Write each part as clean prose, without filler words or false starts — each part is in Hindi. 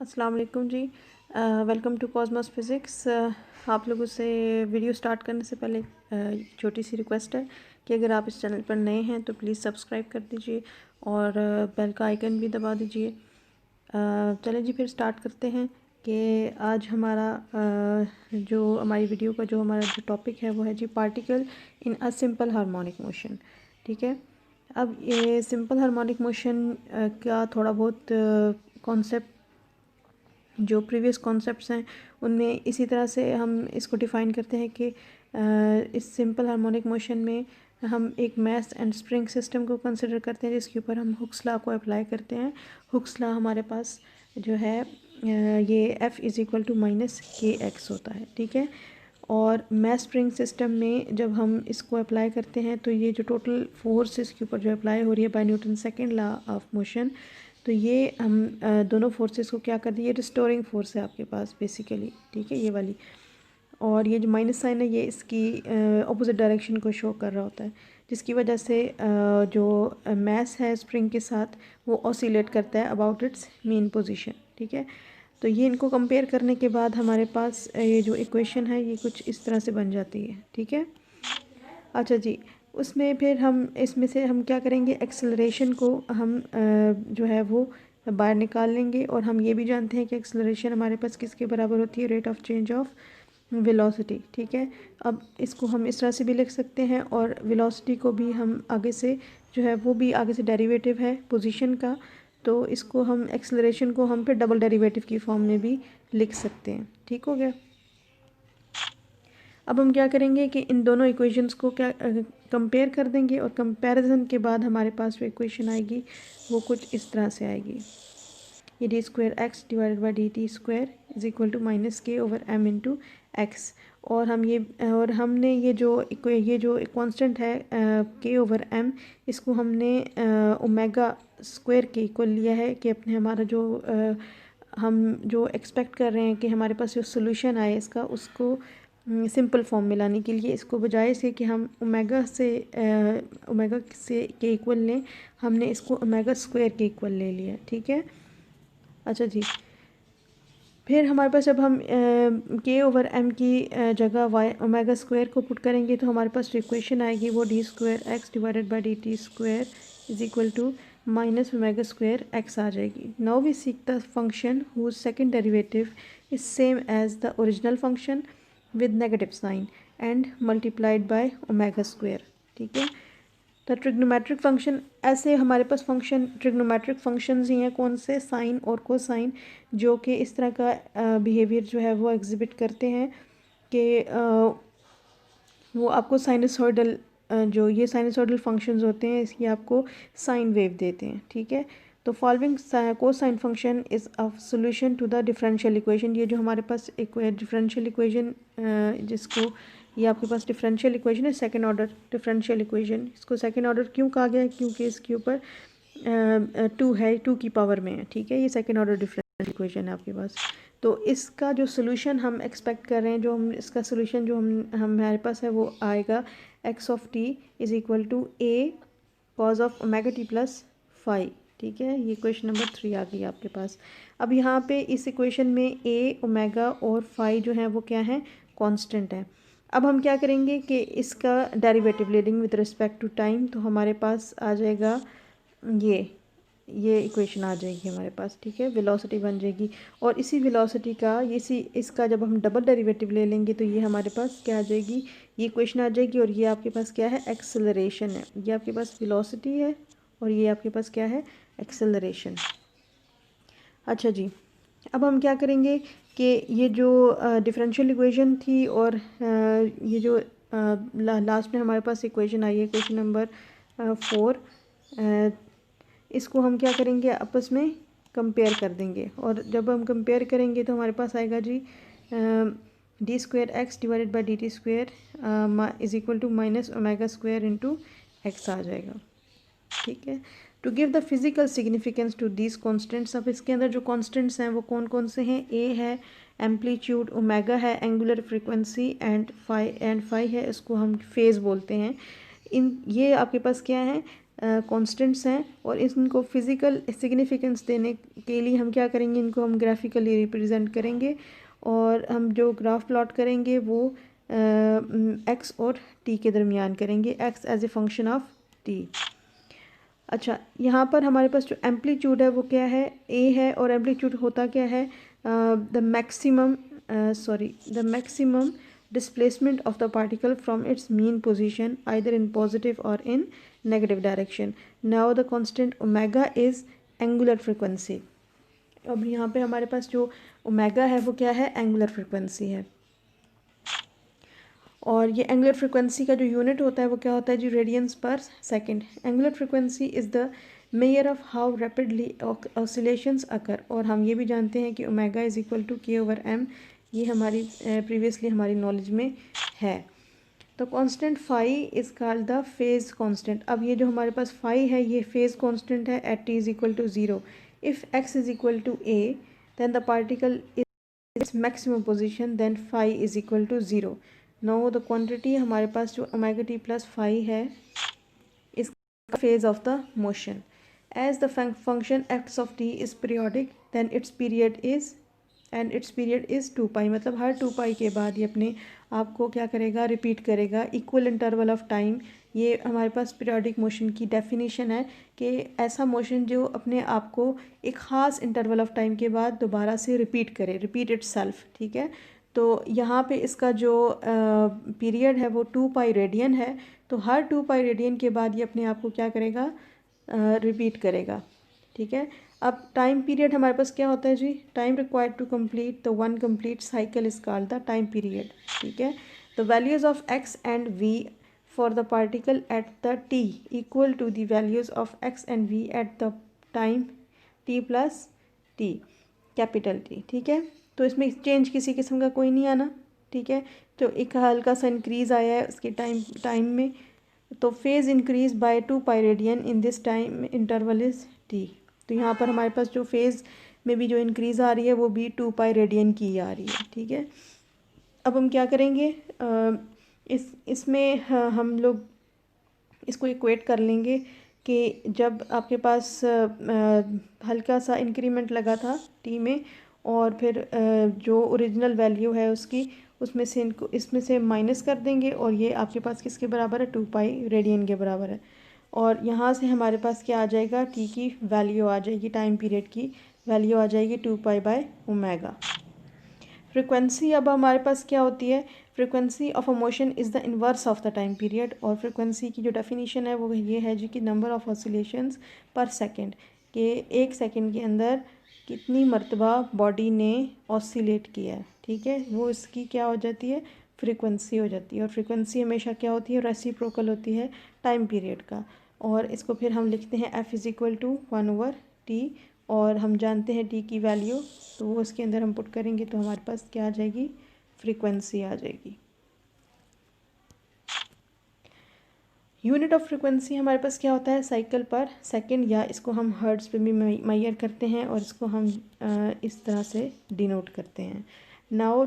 अस्सलाम वालेकुम जी। Welcome to Cosmos physics. आप लोगों से वीडियो स्टार्ट करने से पहले छोटी सी रिक्वेस्ट है कि अगर आप इस चैनल पर नए हैं तो प्लीज़ सब्सक्राइब कर दीजिए और बेल का आइकन भी दबा दीजिए। चलें जी, फिर स्टार्ट करते हैं कि आज हमारा जो हमारी वीडियो का जो हमारा जो टॉपिक है वो है जी particle in a simple harmonic motion. ठीक है, अब ये सिंपल हार्मोनिक मोशन का थोड़ा बहुत कॉन्सेप्ट जो प्रीवियस कॉन्सेप्ट्स हैं उनमें इसी तरह से हम इसको डिफ़ाइन करते हैं कि इस सिंपल हार्मोनिक मोशन में हम एक मास एंड स्प्रिंग सिस्टम को कंसिडर करते हैं जिसके ऊपर हम हुक्स लॉ को अप्लाई करते हैं। हुक्स लॉ हमारे पास जो है ये F is equal to minus k x होता है। ठीक है, और मास स्प्रिंग सिस्टम में जब हम इसको अप्लाई करते हैं तो ये जो टोटल फोर्स इसके ऊपर जो अप्लाई हो रही है by Newton second law of motion, तो ये हम दोनों फोर्सेस को क्या कर दिए, रिस्टोरिंग फोर्स है आपके पास बेसिकली। ठीक है, ये वाली, और ये जो माइनस साइन है ये इसकी अपोजिट डायरेक्शन को शो कर रहा होता है, जिसकी वजह से जो मास है स्प्रिंग के साथ वो ऑसिलेट करता है अबाउट इट्स मेन पोजीशन। ठीक है, तो ये इनको कंपेयर करने के बाद हमारे पास ये जो इक्वेशन है ये कुछ इस तरह से बन जाती है। ठीक है, अच्छा जी, उसमें फिर हम इसमें से हम क्या करेंगे, एक्सेलरेशन को हम जो है वो बाहर निकाल लेंगे, और हम ये भी जानते हैं कि एक्सेलरेशन हमारे पास किसके बराबर होती है, rate of change of velocity. ठीक है, अब इसको हम इस तरह से भी लिख सकते हैं, और वेलोसिटी को भी हम आगे से जो है वो भी आगे से डेरिवेटिव है पोजीशन का, तो इसको हम एक्सेलरेशन को हम फिर डबल डेरिवेटिव की फॉर्म में भी लिख सकते हैं। ठीक हो गया। अब हम क्या करेंगे कि इन दोनों इक्वेशंस को क्या कंपेयर कर देंगे, और कंपैरिजन के बाद हमारे पास जो इक्वेशन आएगी वो कुछ इस तरह से आएगी, ये d square x divided by D T square is equal to minus k over m into x. और हमने ये जो कांस्टेंट है के ओवर एम, इसको हमने ओमेगा स्क्वायर के इक्वल लिया है कि अपने हमारा जो हम जो एक्सपेक्ट कर रहे हैं कि हमारे पास जो सोल्यूशन आए इसका, उसको सिंपल फॉर्म में लाने के लिए, इसको बजाय से कि हम ओमेगा से के इक्वल लें, हमने इसको ओमेगा स्क्वायर के इक्वल ले लिया। ठीक है, अच्छा जी, फिर हमारे पास जब हम के ओवर एम की जगह वाई ओमेगा स्क्वायर को पुट करेंगे तो हमारे पास जो इक्वेशन आएगी वो D square x divided by D T square is equal to minus omega square X आ जाएगी। Now we seek the function whose second derivative is same as the original function with negative sign and multiplied by omega square. ठीक है, तो ट्रिग्नोमेट्रिक फंक्शन, ऐसे हमारे पास फंक्शन ट्रिग्नोमेट्रिक फंक्शंस ही हैं, कौन से, साइन और कोसाइन, जो कि इस तरह का बिहेवियर जो है वो एग्जिबिट करते हैं कि वो आपको साइनसोइडल जो ये साइनसोइडल फंक्शंस होते हैं इसकी आपको साइन वेव देते हैं। ठीक है, तो following cosine function is a solution to the differential equation. ये जो हमारे पास एक डिफरेंशियल इक्वेशन जिसको ये आपके पास डिफरेंशियल इक्वेशन है, सेकंड ऑर्डर डिफरेंशियल इक्वेशन, इसको सेकंड ऑर्डर क्यों कहा गया है, क्योंकि इसके ऊपर 2 है, 2 की पावर में है। ठीक है, ये सेकंड ऑर्डर डिफरेंशियल इक्वेशन है आपके पास। तो इसका जो सोल्यूशन हम एक्सपेक्ट कर रहे हैं, जो हम इसका सोल्यूशन जो हम हमारे पास है वो आएगा x of t is equal to a cos of omega t plus phi. ठीक है, ये क्वेश्चन नंबर 3 आ गई आपके पास। अब यहाँ पे इस इक्वेशन में ए, ओमेगा और फाई जो है वो क्या है, कांस्टेंट है। अब हम क्या करेंगे कि इसका डेरिवेटिव ले लेंगे विद रिस्पेक्ट टू टाइम, तो हमारे पास आ जाएगा ये इक्वेशन आ जाएगी हमारे पास। ठीक है, वेलोसिटी बन जाएगी, और इसी वेलोसिटी का इसका जब हम डबल डेरिवेटिव ले लेंगे तो ये हमारे पास क्या आ जाएगी, ये इक्वेशन आ जाएगी, और ये आपके पास क्या है, एक्सेलरेशन है। ये आपके पास वेलोसिटी है और ये आपके पास क्या है, एक्सेलरेशन। अच्छा जी, अब हम क्या करेंगे कि ये जो डिफरेंशियल इक्वेशन थी और ये जो लास्ट में हमारे पास इक्वेशन आई है, इक्वेशन नंबर 4, इसको हम क्या करेंगे, आपस में कंपेयर कर देंगे, और जब हम कंपेयर करेंगे तो हमारे पास आएगा जी D square x divided by D T square is equal to minus omega square into X आ जाएगा। ठीक है, to give the physical significance to these constants, अब इसके अंदर जो कॉन्स्टेंट्स हैं वो कौन कौन से हैं, ए है एम्पलीट्यूड, ओमेगा है एंगुलर फ्रीक्वेंसी, एंड फाई है, इसको हम फेज़ बोलते हैं। ये आपके पास क्या है, कॉन्स्टेंट्स हैं और इनको फिज़िकल सिग्निफिकेंस देने के लिए हम क्या करेंगे, इनको हम ग्राफिकली रिप्रेजेंट करेंगे और हम जो ग्राफ प्लॉट करेंगे वो एक्स और टी के दरमियान करेंगे, x as a function of t. अच्छा, यहाँ पर हमारे पास जो एम्पलीट्यूड है वो क्या है, ए है, और एम्पलीट्यूड होता क्या है, the maximum displacement of the particle from its mean position either in positive or in negative direction. Now the constant omega is angular frequency. अब यहाँ पे हमारे पास जो ओमेगा है वो क्या है, एंगुलर फ्रिक्वेंसी है। और ये एंगुलर फ्रिक्वेंसी का जो यूनिट होता है वो क्या होता है जी, radians per second. Angular frequency is the measure of how rapidly oscillations occur. और हम ये भी जानते हैं कि omega is equal to K over M, ये हमारी प्रीवियसली हमारी नॉलेज में है। तो constant phi is called the phase constant. अब ये जो हमारे पास फाई है ये फेज कांस्टेंट है at T is equal to zero. If X is equal to A then the particle is maximum position, then phi is equal to zero. No the quantity हमारे पास जो ओमेगा टी प्लस फाई है is phase of the motion. As the function x of t is periodic then its period is 2 pi. मतलब हर 2 पाई के बाद ये अपने आप को क्या करेगा, रिपीट करेगा इक्वल इंटरवल ऑफ टाइम। ये हमारे पास पीरियोडिक मोशन की डेफिनेशन है कि ऐसा मोशन जो अपने आप को एक ख़ास इंटरवल ऑफ टाइम के बाद दोबारा से रिपीट करे, रिपीट इटसेल्फ। ठीक है, तो यहाँ पे इसका जो पीरियड है वो 2 पाई रेडियन है। तो हर 2 पाई रेडियन के बाद ये अपने आप को क्या करेगा, रिपीट करेगा। ठीक है, अब टाइम पीरियड हमारे पास क्या होता है जी, time required to complete the one complete cycle is called the time period. ठीक है, the values of X and V for the particle at the T equal to the values of X and V at the time T plus T, capital T. ठीक है, तो इसमें चेंज किसी किस्म का कोई नहीं आना। ठीक है, तो एक हल्का सा इंक्रीज़ आया है उसके टाइम में, तो phase increase by 2 pi radian in this time interval is T. तो यहाँ पर हमारे पास जो फेज़ में भी जो इंक्रीज़ आ रही है वो भी 2 पाई रेडियन की आ रही है। ठीक है, अब हम क्या करेंगे, इसमें हम लोग इसको इक्वेट कर लेंगे कि जब आपके पास हल्का सा इंक्रीमेंट लगा था टी में और फिर जो ओरिजिनल वैल्यू है उसकी उसमें से इनको इसमें से माइनस कर देंगे और ये आपके पास किसके बराबर है, 2 पाई रेडियन के बराबर है। और यहाँ से हमारे पास क्या आ जाएगा, टी की वैल्यू आ जाएगी, टाइम पीरियड की वैल्यू आ जाएगी 2 पाई बाय ओमेगा। फ्रिक्वेंसी अब हमारे पास क्या होती है, frequency of a motion is the inverse of the time period. और फ्रिक्वेंसी की जो डेफिनेशन है वो ये है जी कि नंबर ऑफ ऑसिलेशंस पर सेकंड, कि एक सेकंड के अंदर कितनी मरतबा बॉडी ने ऑसिलेट किया है। ठीक है, वो इसकी क्या हो जाती है, फ्रीक्वेंसी हो जाती है। और फ्रीक्वेंसी हमेशा क्या होती है, रेसिप्रोकल होती है टाइम पीरियड का। और इसको फिर हम लिखते हैं F is equal to 1/t और हम जानते हैं टी की वैल्यू, तो वो इसके अंदर हम पुट करेंगे तो हमारे पास क्या आ जाएगी, फ्रीक्वेंसी आ जाएगी। यूनिट ऑफ फ्रीक्वेंसी हमारे पास क्या होता है, साइकिल पर सेकंड, या इसको हम हर्ट्ज़ पे भी मेजर करते हैं और इसको हम इस तरह से डिनोट करते हैं। Now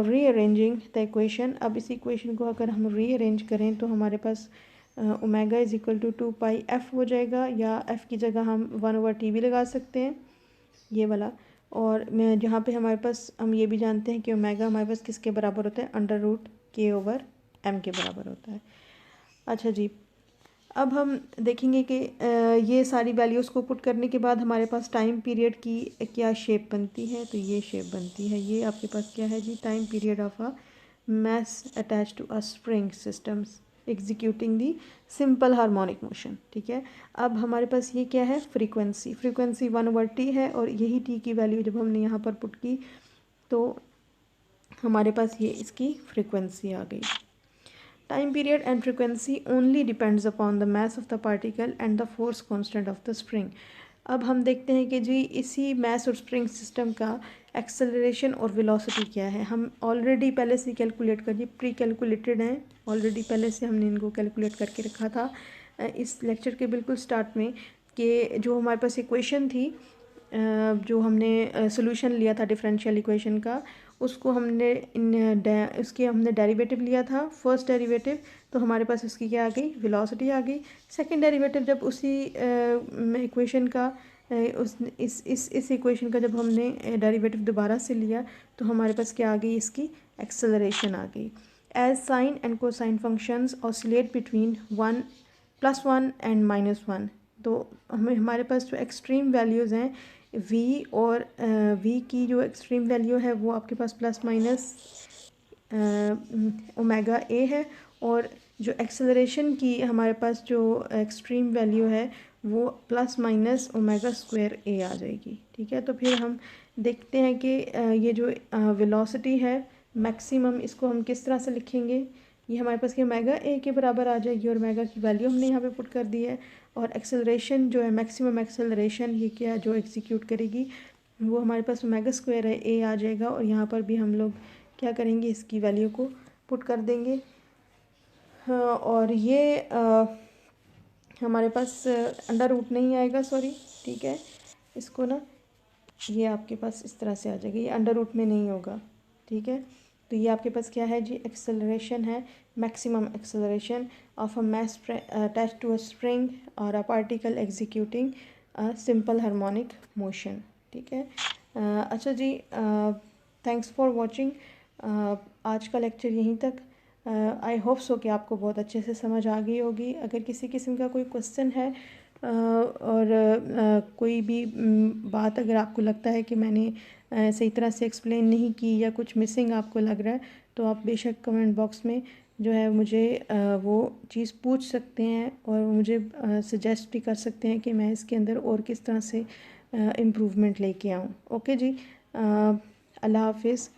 rearranging the equation. अब इस इक्वेशन को अगर हम रीअरेंज करें तो हमारे पास omega is equal to 2 pi F हो जाएगा, या एफ़ की जगह हम 1/t भी लगा सकते हैं, ये वाला। और मैं जहाँ पे हमारे पास हम ये भी जानते हैं कि ओमेगा हमारे पास किसके बराबर होता है, √k/m के बराबर होता है। अच्छा जी, अब हम देखेंगे कि ये सारी वैल्यूज़ को पुट करने के बाद हमारे पास टाइम पीरियड की क्या शेप बनती है, तो ये शेप बनती है। ये आपके पास क्या है जी, time period of a mass attached to a spring systems executing the simple harmonic motion। ठीक है, अब हमारे पास ये क्या है, फ्रीक्वेंसी 1/t है और यही t की वैल्यू जब हमने यहाँ पर पुट की तो हमारे पास ये इसकी फ्रीक्वेंसी आ गई। Time period and frequency only depends upon the mass of the particle and the force constant of the spring. अब हम देखते हैं कि जी इसी मास और स्प्रिंग सिस्टम का एक्सेलरेशन और वेलोसिटी क्या है। हम ऑलरेडी पहले से कैलकुलेट करिए, प्री कैलकुलेटेड हैं, ऑलरेडी पहले से हमने इनको कैलकुलेट करके रखा था इस लेक्चर के बिल्कुल स्टार्ट में, कि जो हमारे पास इक्वेशन थी जो हमने सॉल्यूशन लिया था डिफरेंशियल इक्वेशन का, उसको हमने उसकी हमने डेरिवेटिव लिया था, फर्स्ट डेरिवेटिव, तो हमारे पास उसकी क्या आ गई, वेलोसिटी आ गई। सेकंड डेरिवेटिव जब उसी इक्वेशन का उस इस इक्वेशन का जब हमने डेरिवेटिव दोबारा से लिया तो हमारे पास क्या आ गई, इसकी एक्सेलरेशन आ गई। As sine and cosine functions oscillate between +1 and -1, तो हमारे पास जो एक्सट्रीम वैल्यूज़ हैं v और v की जो एक्सट्रीम वैल्यू है वो आपके पास प्लस माइनस ओमेगा ए है, और जो एक्सेलरेशन की हमारे पास जो एक्सट्रीम वैल्यू है वो प्लस माइनस ओमेगा स्क्वायर ए आ जाएगी। ठीक है, तो फिर हम देखते हैं कि ये जो वेलोसिटी है मैक्सिमम, इसको हम किस तरह से लिखेंगे। ये हमारे पास कि ओमेगा ए के बराबर आ जाएगी और ओमेगा की वैल्यू हमने यहाँ पे पुट कर दी है, और एक्सेलरेशन जो है मैक्सिमम एक्सेलरेशन ये क्या जो एग्जीक्यूट करेगी वो हमारे पास ओमेगा स्क्वायर है ए आ जाएगा, और यहाँ पर भी हम लोग क्या करेंगे, इसकी वैल्यू को पुट कर देंगे। हाँ, और ये हमारे पास अंडर रूट नहीं आएगा, सॉरी, ठीक है, इसको ना ये आपके पास इस तरह से आ जाएगा, ये अंडर रूट में नहीं होगा। ठीक है, तो ये आपके पास क्या है जी, एक्सेलरेशन है, maximum acceleration of a mass attached to a spring और a particle executing a simple harmonic motion. ठीक है, अच्छा जी, थैंक्स फॉर वॉचिंग। आज का लेक्चर यहीं तक। आई होप सो कि आपको बहुत अच्छे से समझ आ गई होगी। अगर किसी किस्म का कोई क्वेश्चन है और कोई भी बात अगर आपको लगता है कि मैंने सही तरह से एक्सप्लेन नहीं की या कुछ मिसिंग आपको लग रहा है, तो आप बेशक कमेंट बॉक्स में जो है मुझे वो चीज़ पूछ सकते हैं, और मुझे सजेस्ट भी कर सकते हैं कि मैं इसके अंदर और किस तरह से इम्प्रूवमेंट लेके आऊँ। ओके जी, अल्लाह हाफिज़।